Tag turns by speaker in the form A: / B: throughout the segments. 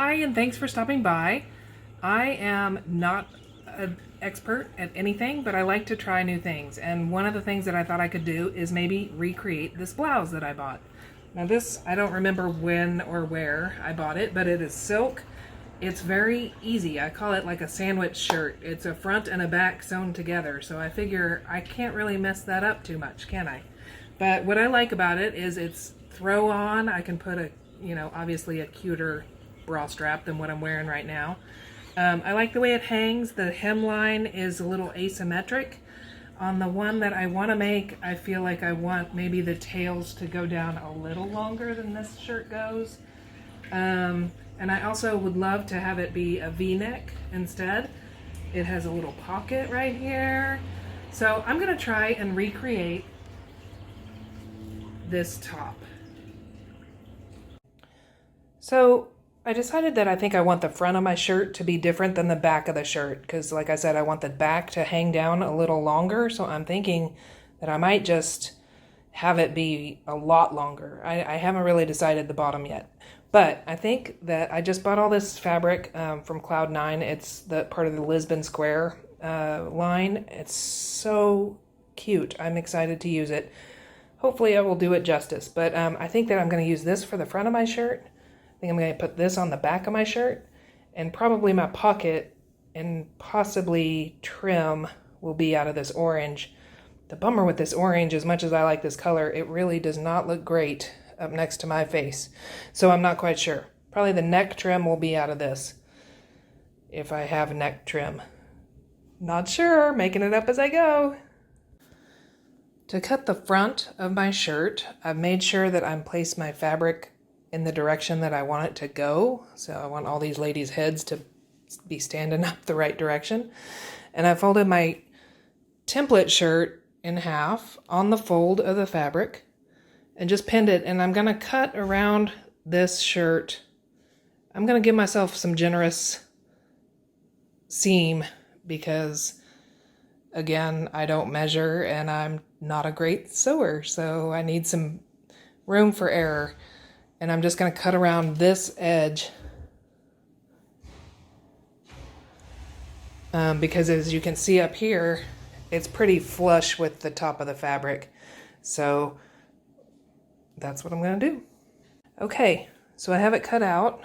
A: Hi, and thanks for stopping by. I am not an expert at anything, but I like to try new things. And one of the things that I thought I could do is maybe recreate this blouse that I bought. Now, this, I don't remember when or where I bought it, but it is silk. It's very easy. I call it like a sandwich shirt. It's a front and a back sewn together, so I figure I can't really mess that up too much, can I? But what I like about it is it's throw on. I can put a, obviously a cuter bra strap than what I'm wearing right now. I like the way it hangs. The hemline is a little asymmetric. On the one that I want to make, I feel like I want maybe the tails to go down a little longer than this shirt goes. And I also would love to have it be a V-neck instead. It has a little pocket right here. So I'm going to try and recreate this top. So I decided that I think I want the front of my shirt to be different than the back of the shirt because, like I said, I want the back to hang down a little longer. So I'm thinking that I might just have it be a lot longer. I haven't really decided the bottom yet. But I think that I just bought all this fabric from Cloud9. It's the part of the Lisbon Square line. It's so cute. I'm excited to use it. Hopefully I will do it justice. But I think that I'm going to use this for the front of my shirt. I think I'm going to put this on the back of my shirt, and probably my pocket and possibly trim will be out of this orange. The bummer with this orange, as much as I like this color, it really does not look great up next to my face. So I'm not quite sure. Probably the neck trim will be out of this, if I have neck trim. Not sure, making it up as I go. To cut the front of my shirt, I've made sure that I'm placed my fabric in the direction that I want it to go. So I want all these ladies' heads to be standing up the right direction. And I folded my template shirt in half on the fold of the fabric and just pinned it. And I'm going to cut around this shirt. I'm going to give myself some generous seam because, again, I don't measure and I'm not a great sewer. So I need some room for error. And I'm just going to cut around this edge because, as you can see up here, it's pretty flush with the top of the fabric. So that's what I'm going to do. Okay, so I have it cut out.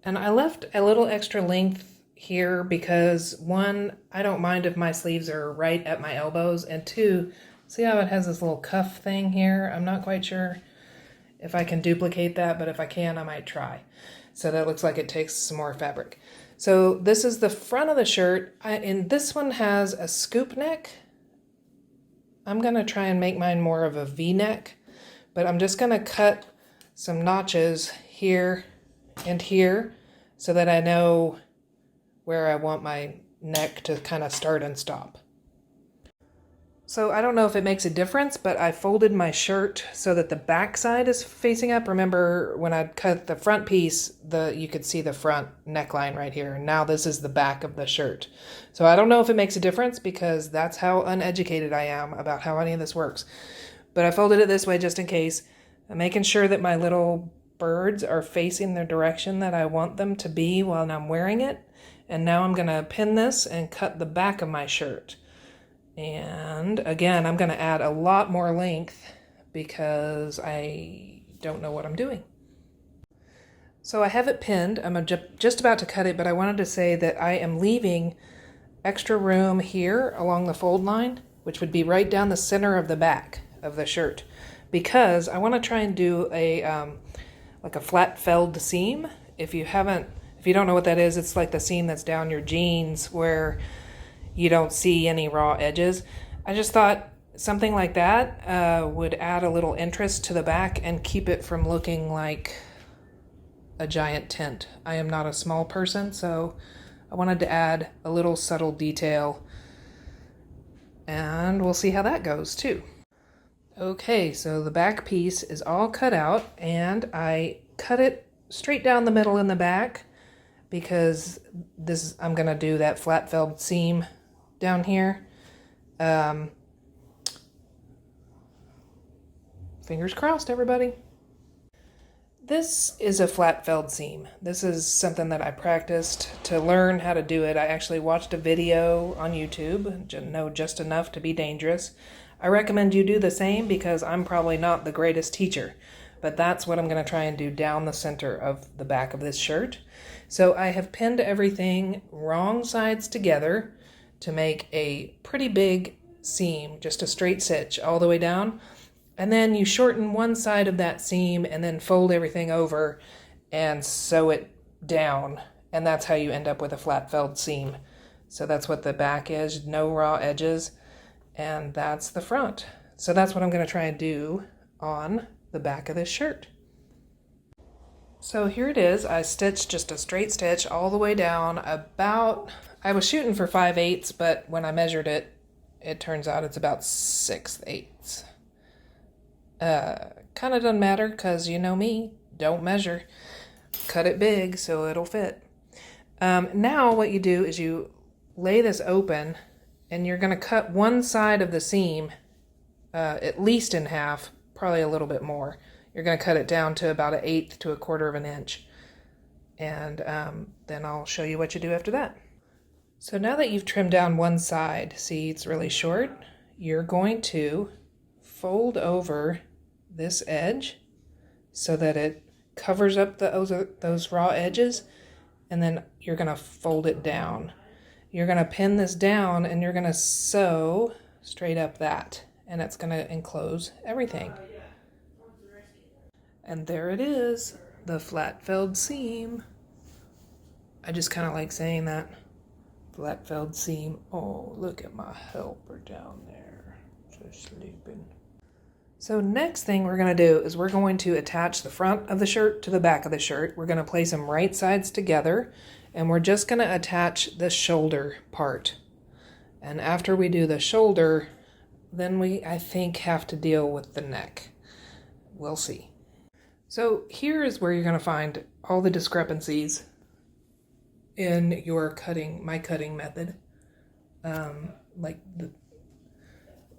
A: And I left a little extra length here because, one, I don't mind if my sleeves are right at my elbows. And two, see how it has this little cuff thing here? I'm not quite sure if I can duplicate that, but if I can, I might try. So that looks like it takes some more fabric. So this is the front of the shirt, and this one has a scoop neck. I'm gonna try and make mine more of a V-neck, but I'm just gonna cut some notches here and here so that I know where I want my neck to kind of start and stop. So I don't know if it makes a difference, but I folded my shirt so that the back side is facing up. Remember when I cut the front piece, you could see the front neckline right here. Now this is the back of the shirt. So I don't know if it makes a difference because that's how uneducated I am about how any of this works. But I folded it this way just in case. I'm making sure that my little birds are facing the direction that I want them to be while I'm wearing it. And now I'm gonna pin this and cut the back of my shirt. And again, I'm going to add a lot more length because I don't know what I'm doing. So I have it pinned. I'm just about to cut it, but I wanted to say that I am leaving extra room here along the fold line, which would be right down the center of the back of the shirt, because I want to try and do a like a flat felled seam. If you don't know what that is, it's like the seam that's down your jeans where you don't see any raw edges. I just thought something like that would add a little interest to the back and keep it from looking like a giant tent. I am not a small person, so I wanted to add a little subtle detail, and we'll see how that goes too. Okay, so the back piece is all cut out, and I cut it straight down the middle in the back because I'm gonna do that flat felled seam down here. Fingers crossed, everybody. This is a flat felled seam. This is something that I practiced to learn how to do it. I actually watched a video on YouTube, know just enough to be dangerous. I recommend you do the same because I'm probably not the greatest teacher, but that's what I'm going to try and do down the center of the back of this shirt. So I have pinned everything wrong sides together to make a pretty big seam, just a straight stitch all the way down. And then you shorten one side of that seam and then fold everything over and sew it down. And that's how you end up with a flat felled seam. So that's what the back is, no raw edges. And that's the front. So that's what I'm going to try and do on the back of this shirt. So here it is. I stitched just a straight stitch all the way down about, I was shooting for 5/8, but when I measured it, it turns out it's about 6/8. Kind of doesn't matter because you know me, don't measure. Cut it big so it'll fit. Now what you do is you lay this open and you're going to cut one side of the seam at least in half, probably a little bit more. You're going to cut it down to about 1/8 to 1/4 of an inch. And then I'll show you what you do after that. So now that you've trimmed down one side, see it's really short, you're going to fold over this edge so that it covers up those raw edges, and then you're going to fold it down. You're going to pin this down and you're going to sew straight up that, and it's going to enclose everything. And there it is, the flat felled seam. I just kind of like saying that. Flat felled seam. Oh, look at my helper down there, just sleeping. So next thing we're going to do is we're going to attach the front of the shirt to the back of the shirt. We're going to place them right sides together, and we're just going to attach the shoulder part. And after we do the shoulder, then we, I think, have to deal with the neck. We'll see. So here is where you're going to find all the discrepancies in your my cutting method.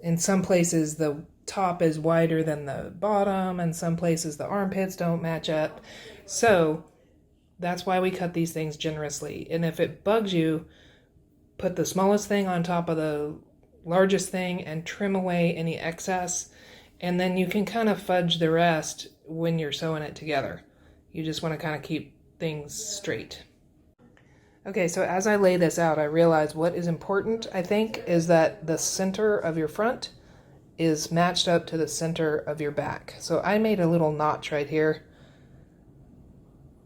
A: In some places the top is wider than the bottom, and some places the armpits don't match up. So that's why we cut these things generously. And if it bugs you, put the smallest thing on top of the largest thing and trim away any excess, and then you can kind of fudge the rest when you're sewing it together. You just want to kind of keep things straight. Okay, so as I lay this out, I realize what is important, I think, is that the center of your front is matched up to the center of your back. So I made a little notch right here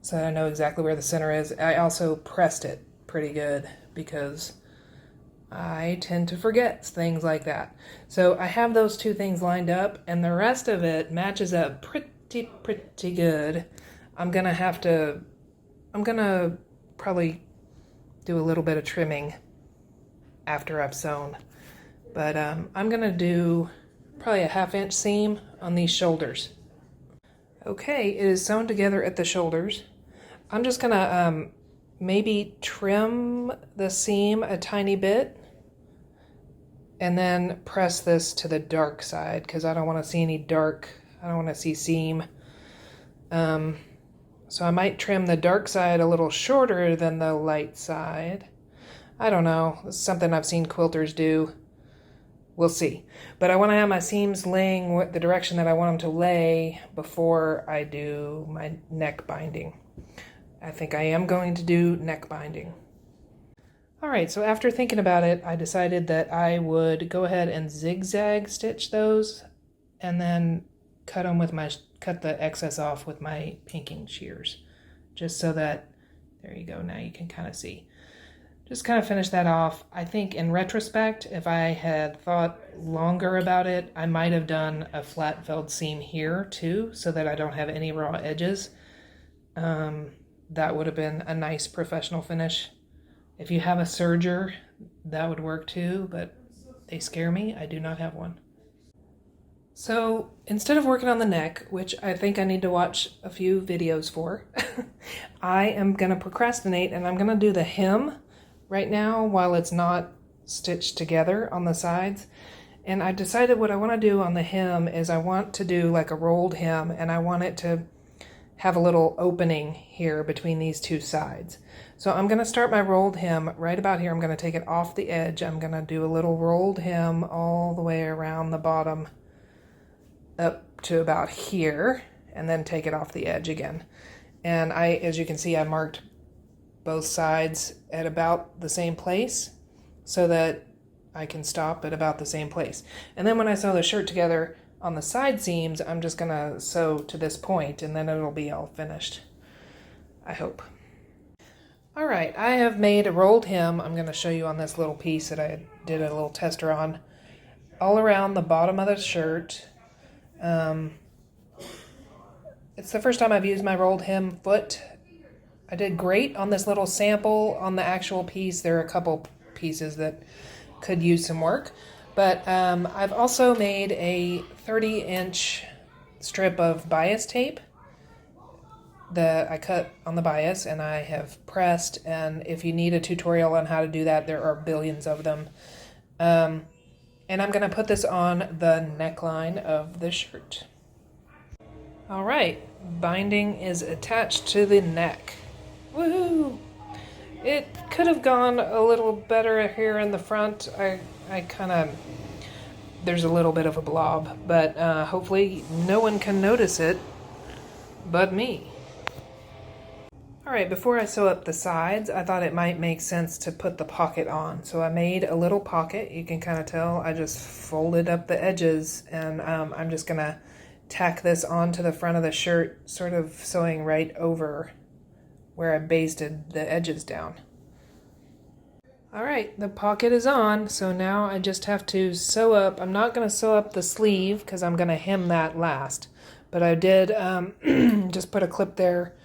A: so I know exactly where the center is. I also pressed it pretty good because I tend to forget things like that. So I have those two things lined up, and the rest of it matches up pretty good. I'm gonna probably do a little bit of trimming after I've sewn. But I'm gonna do probably a 1/2 inch seam on these shoulders. Okay, it is sewn together at the shoulders. I'm just gonna maybe trim the seam a tiny bit and then press this to the dark side because I don't want to see any dark, I don't want to see seam. So I might trim the dark side a little shorter than the light side. I don't know, it's something I've seen quilters do. We'll see. But I want to have my seams laying the direction that I want them to lay before I do my neck binding. I think I am going to do neck binding. All right, so after thinking about it, I decided that I would go ahead and zigzag stitch those and then cut the excess off with my pinking shears, just so that, there you go, now you can kind of see. Just kind of finish that off. I think in retrospect, if I had thought longer about it, I might have done a flat felled seam here too, so that I don't have any raw edges. That would have been a nice professional finish. If you have a serger, that would work too, but they scare me. I do not have one. So instead of working on the neck, which I think I need to watch a few videos for, I am going to procrastinate and I'm going to do the hem right now while it's not stitched together on the sides. And I decided what I want to do on the hem is I want to do like a rolled hem, and I want it to have a little opening here between these two sides. So I'm going to start my rolled hem right about here. I'm going to take it off the edge. I'm going to do a little rolled hem all the way around the bottom up to about here, and then take it off the edge again. And as you can see, I marked both sides at about the same place so that I can stop at about the same place. And then when I sew the shirt together on the side seams, I'm just gonna sew to this point and then it'll be all finished, I hope. All right, I have made a rolled hem. I'm gonna show you on this little piece that I did a little tester on, all around the bottom of the shirt. It's the first time I've used my rolled hem foot. I did great on this little sample. On the actual piece, there are a couple pieces that could use some work. But I've also made a 30-inch strip of bias tape that I cut on the bias and I have pressed. And if you need a tutorial on how to do that, there are billions of them. And I'm going to put this on the neckline of the shirt. All right, binding is attached to the neck. Woohoo! It could have gone a little better here in the front. I kind of, there's a little bit of a blob, but hopefully no one can notice it but me. All right, before I sew up the sides, I thought it might make sense to put the pocket on. So I made a little pocket. You can kind of tell I just folded up the edges, and I'm just gonna tack this onto the front of the shirt, sort of sewing right over where I basted the edges down. All right, the pocket is on, so now I just have to sew up. I'm not going to sew up the sleeve because I'm going to hem that last, but I did just put a clip there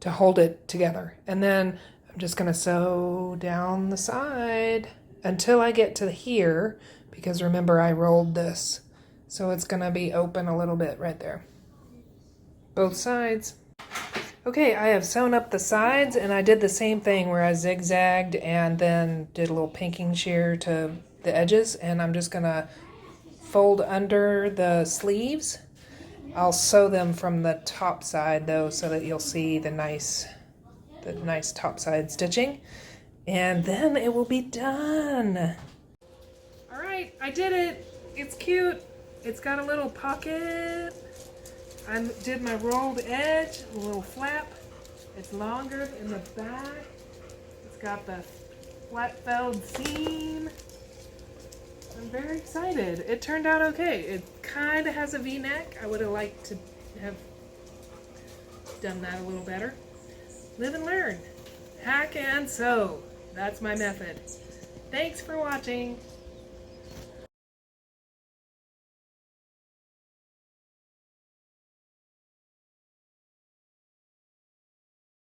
A: to hold it together. And then I'm just going to sew down the side until I get to here, because remember I rolled this. So it's going to be open a little bit right there. Both sides. Okay, I have sewn up the sides, and I did the same thing where I zigzagged and then did a little pinking shear to the edges, and I'm just going to fold under the sleeves. I'll sew them from the top side though, so that you'll see the nice top side stitching, and then it will be done. All right, I did it. It's cute. It's got a little pocket. I did my rolled edge, a little flap. It's longer in the back. It's got the flat felled seam. I'm very excited. It turned out okay. It kind of has a V-neck. I would have liked to have done that a little better. Live and learn. Hack and sew. That's my method. Thanks for watching.